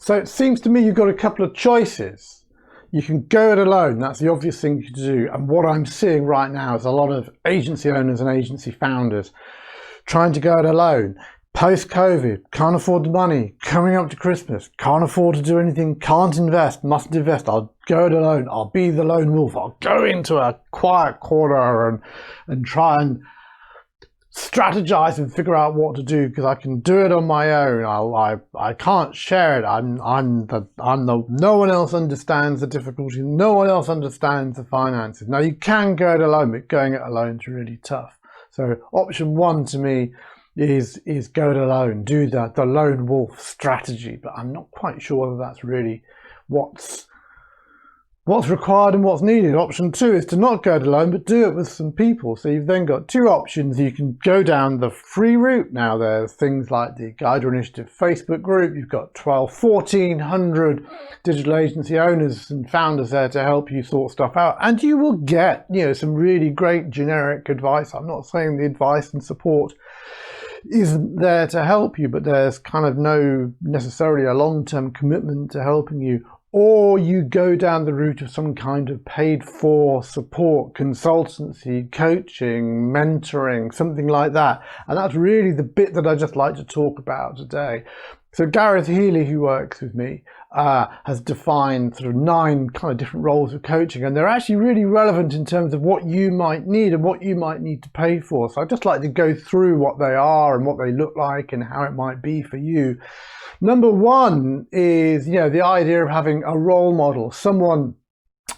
So it seems to me you've got a couple of choices. You can go it alone. That's the obvious thing to do. And what I'm seeing right now is a lot of agency owners and agency founders trying to go it alone. Post-COVID, can't afford the money, coming up to Christmas, can't afford to do anything, can't invest, mustn't invest. I'll go it alone. I'll be the lone wolf. I'll go into a quiet corner and try and strategize and figure out what to do because I can do it on my own. I can't share it. No one else understands the difficulty. No one else understands the finances. Now you can go it alone, but going it alone is really tough. So option one to me is go it alone, do the lone wolf strategy, but I'm not quite sure whether that's really what's required and what's needed. Option two is to not go it alone, but do it with some people. So you've then got two options. You can go down the free route. Now there's things like the Guide Initiative Facebook group. You've got 1,400 digital agency owners and founders there to help you sort stuff out. And you will get, some really great generic advice. I'm not saying the advice and support isn't there to help you, but there's kind of no necessarily a long-term commitment to helping you. Or you go down the route of some kind of paid for support, consultancy, coaching, mentoring, something like that. And that's really the bit that I just like to talk about today. So Gareth Healey, who works with me, has defined sort of 9 kind of different roles of coaching, and they're actually really relevant in terms of what you might need and what you might need to pay for. So I'd just like to go through what they are and what they look like and how it might be for you. Number one is, the idea of having a role model, someone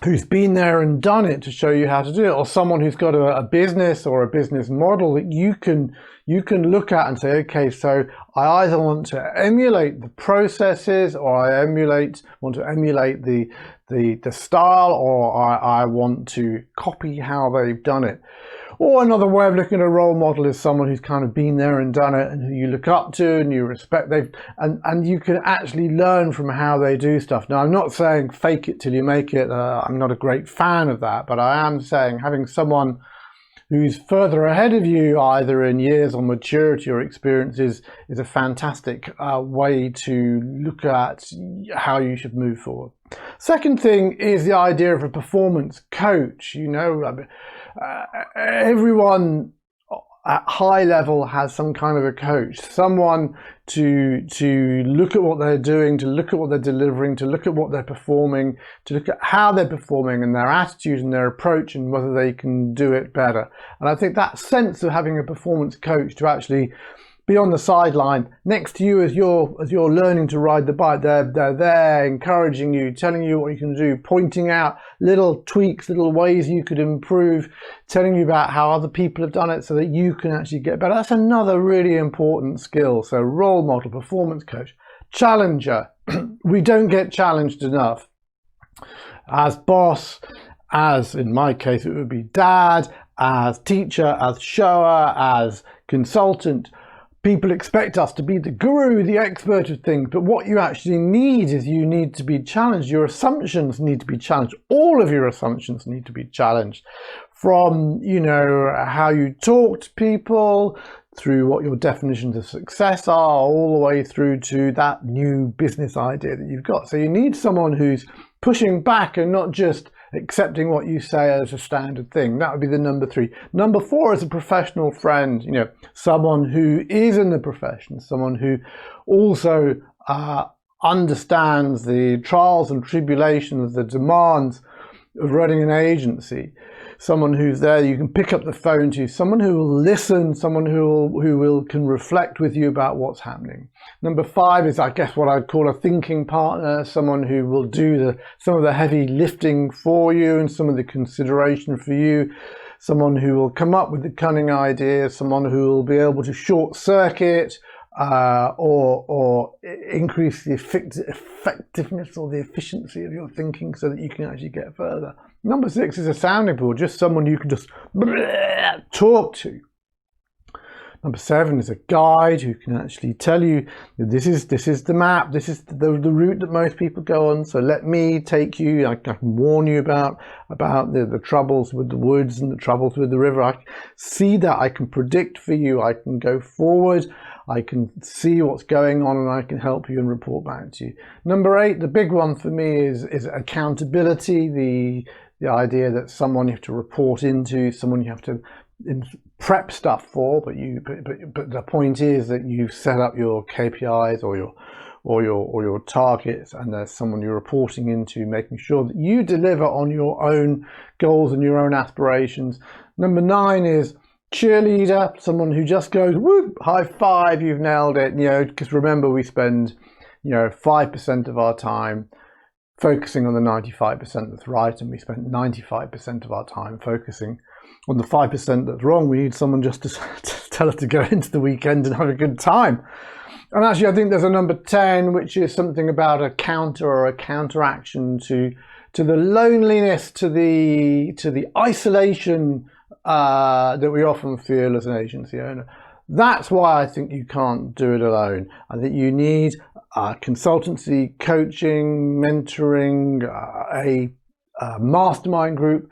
who's been there and done it to show you how to do it, or someone who's got a business or a business model that you can look at and say, okay, so I either want to emulate the processes, or I want to emulate the style, or I want to copy how they've done it. Or another way of looking at a role model is someone who's kind of been there and done it and who you look up to and you respect. And you can actually learn from how they do stuff. Now, I'm not saying fake it till you make it. I'm not a great fan of that, but I am saying having someone who's further ahead of you, either in years or maturity or experiences, is a fantastic way to look at how you should move forward. Second thing is the idea of a performance coach. Everyone at high level has some kind of a coach, someone to look at what they're doing, to look at what they're delivering, to look at what they're performing, to look at how they're performing and their attitude and their approach and whether they can do it better. And I think that sense of having a performance coach to actually be on the sideline next to you as you're learning to ride the bike. They're there encouraging you, telling you what you can do, pointing out little tweaks, little ways you could improve, telling you about how other people have done it so that you can actually get better. That's another really important skill. So role model, performance coach, challenger. We don't get challenged enough. As boss, as in my case it would be dad, as teacher, as shower, as consultant. People expect us to be the guru, the expert of things, but what you actually need is you need to be challenged. Your assumptions need to be challenged. All of your assumptions need to be challenged, from, how you talk to people, through what your definitions of success are, all the way through to that new business idea that you've got. So you need someone who's pushing back and not just accepting what you say as a standard thing. That would be the number 3. Number 4 is a professional friend, someone who is in the profession, someone who also understands the trials and tribulations, the demands of running an agency. Someone who's there you can pick up the phone to, someone who will listen, someone who can reflect with you about what's happening. Number 5 is, I guess, what I'd call a thinking partner, someone who will do some of the heavy lifting for you and some of the consideration for you, someone who will come up with the cunning ideas, someone who will be able to short circuit or increase the effectiveness or the efficiency of your thinking so that you can actually get further. Number 6 is a sounding board, just someone you can just talk to. Number 7 is a guide who can actually tell you this is the map, this is the route that most people go on. So let me take you. I can warn you about the troubles with the woods and the troubles with the river. I see that. I can predict for you. I can go forward. I can see what's going on and I can help you and report back to you. Number 8, the big one for me is accountability, the idea that someone you have to report into, someone you have to prep stuff for, but the point is that you've set up your KPIs or your targets, and there's someone you're reporting into, making sure that you deliver on your own goals and your own aspirations. Number 9 is cheerleader, someone who just goes, whoop, high five, you've nailed it. Because remember, we spend 5% of our time focusing on the 95% that's right, and we spend 95% of our time focusing on the 5% that's wrong. We need someone just to tell us to go into the weekend and have a good time. And actually, I think there's a number 10, which is something about a counter or a counteraction to the loneliness, to the isolation that we often feel as an agency owner. That's why I think you can't do it alone. I think you need consultancy, coaching, mentoring, a mastermind group,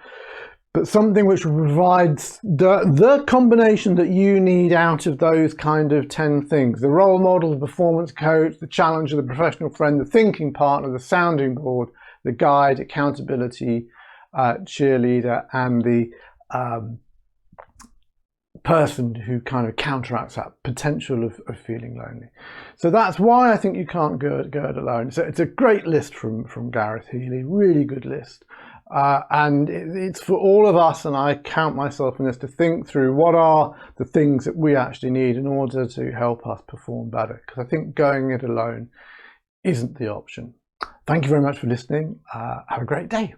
but something which provides the combination that you need out of those kind of 10 things. The role model, the performance coach, the challenger, the professional friend, the thinking partner, the sounding board, the guide, accountability, cheerleader, and the person who kind of counteracts that potential of feeling lonely. So that's why I think you can't go it alone. So it's a great list from Gareth Healey, really good list. And it's for all of us, and I count myself in this, to think through what are the things that we actually need in order to help us perform better. Because I think going it alone isn't the option. Thank you very much for listening. Have a great day.